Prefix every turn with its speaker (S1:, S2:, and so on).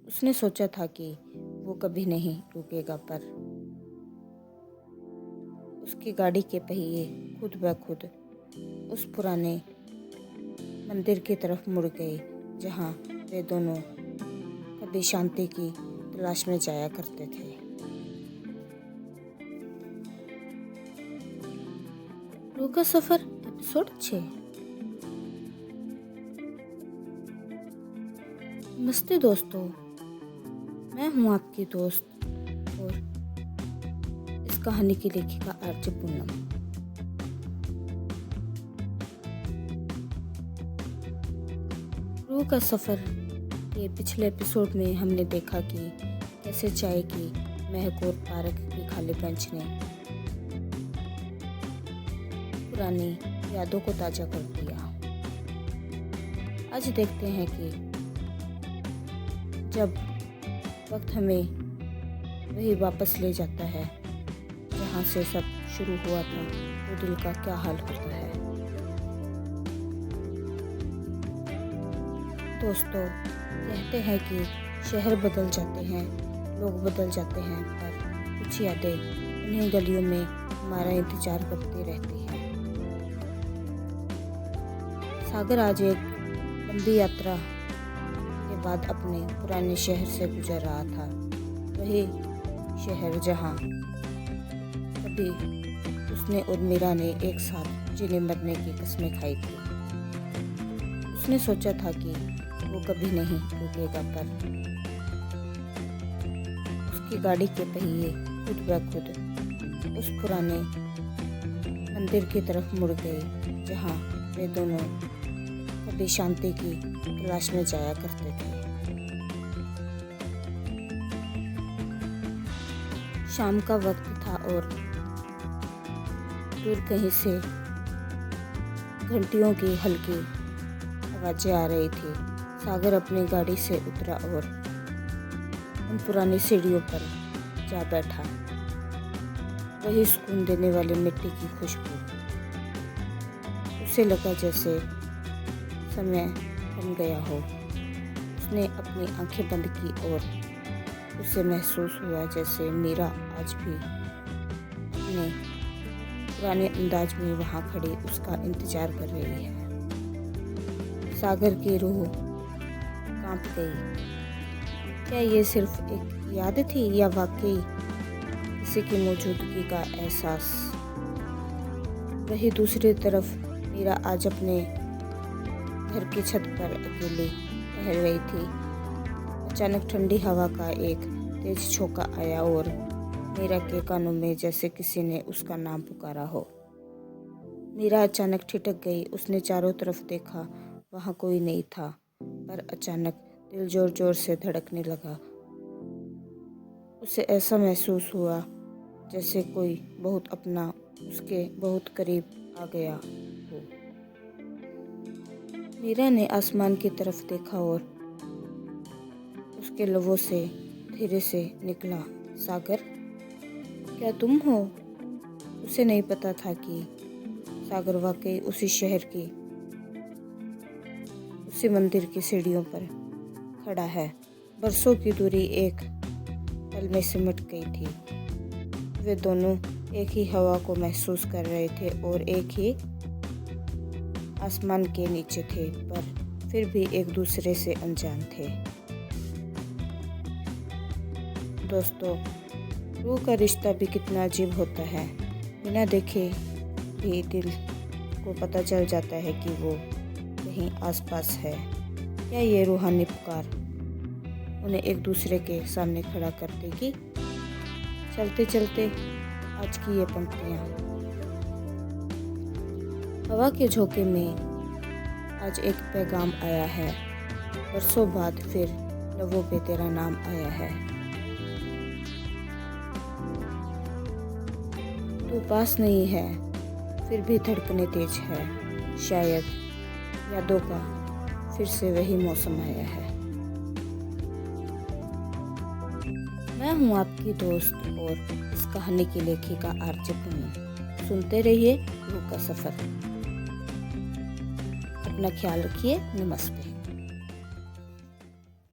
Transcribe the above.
S1: उसने सोचा था कि वो कभी नहीं रुकेगा, पर उसकी गाड़ी के पहिए खुद ब खुद उस पुराने मंदिर की तरफ मुड़ गए जहाँ वे दोनों कभी शांति की तलाश में जाया करते थे। रूह का सफर एपिसोड 6। नमस्ते दोस्तों, मैं हूँ आपकी दोस्त और इस कहानी की लेखिका आरजे पूनम। रूह का सफर के पिछले एपिसोड में हमने देखा कि कैसे चाय की महक और पार्क की खाली बेंच ने पुरानी यादों को ताजा कर दिया। आज देखते हैं कि जब वक्त हमें वही वापस ले जाता है जहाँ से सब शुरू हुआ था, तो दिल का क्या हाल होता है। दोस्तों, कहते हैं कि शहर बदल जाते हैं, लोग बदल जाते हैं, पर कुछ यादें उन्हीं गलियों में हमारा इंतजार करती रहती हैं। सागर आज एक लंबी यात्रा के बाद अपने पुराने शहर से गुजर रहा था। वही शहर जहाँ कभी उसने और मीरा ने एक साथ जीने मरने की कस्में खाई थी। उसने सोचा था कि वो कभी नहीं रुकेगा, पर उसकी गाड़ी के पहिए खुद ब खुद उस पुराने मंदिर की तरफ मुड़ गए जहाँ वे दोनों कभी शांति की तलाश में जाया करते थे। शाम का वक्त था और दूर कहीं से घंटियों की हल्की आवाजें आ रही थी। सागर अपनी गाड़ी से उतरा और उन पुरानी सीढ़ियों पर जा बैठा। वही सुकून देने वाली मिट्टी की खुशबू। उसे लगा जैसे समय थम गया हो। उसने अपनी आंखें बंद की और उसे महसूस हुआ जैसे मीरा आज भी अपने पुराने अंदाज में वहाँ खड़ी उसका इंतजार कर रही है। सागर की रूह कांप गई। क्या ये सिर्फ एक याद थी या वाकई किसी की मौजूदगी का एहसास? वही दूसरी तरफ मीरा आज अपने घर की छत पर अकेली टहल रही थी। अचानक ठंडी हवा का एक तेज झोंका आया और मीरा के कानों में जैसे किसी ने उसका नाम पुकारा हो। मीरा अचानक ठिठक गई। उसने चारों तरफ देखा, वहाँ कोई नहीं था, पर अचानक दिल जोर जोर से धड़कने लगा। उसे ऐसा महसूस हुआ जैसे कोई बहुत अपना उसके बहुत करीब आ गया हो। मीरा ने आसमान की तरफ देखा और उसके लबों से धीरे से निकला, सागर, क्या तुम हो? उसे नहीं पता था कि सागर वाकई उसी शहर की उसी मंदिर की सीढ़ियों पर खड़ा है। बरसों की दूरी एक पल में सिमट गई थी। वे दोनों एक ही हवा को महसूस कर रहे थे और एक ही आसमान के नीचे थे, पर फिर भी एक दूसरे से अनजान थे। दोस्तों, रूह का रिश्ता भी कितना अजीब होता है। बिना देखे भी दिल को पता चल जाता है कि वो कहीं आसपास है। क्या ये रूहानी पुकार उन्हें एक दूसरे के सामने खड़ा कर देगी? चलते चलते आज की ये पंक्तियाँ। हवा के झोंके में आज एक पैगाम आया है। बरसों बाद फिर लबों पे तेरा नाम आया है। तू पास नहीं है, फिर भी धड़कने तेज है। शायद यादों का फिर से वही मौसम आया है। मैं हूँ आपकी दोस्त और इस कहानी की लेखिका आरजे पूनम। सुनते रहिए रूह का सफर। अपना ख्याल रखिए। नमस्ते।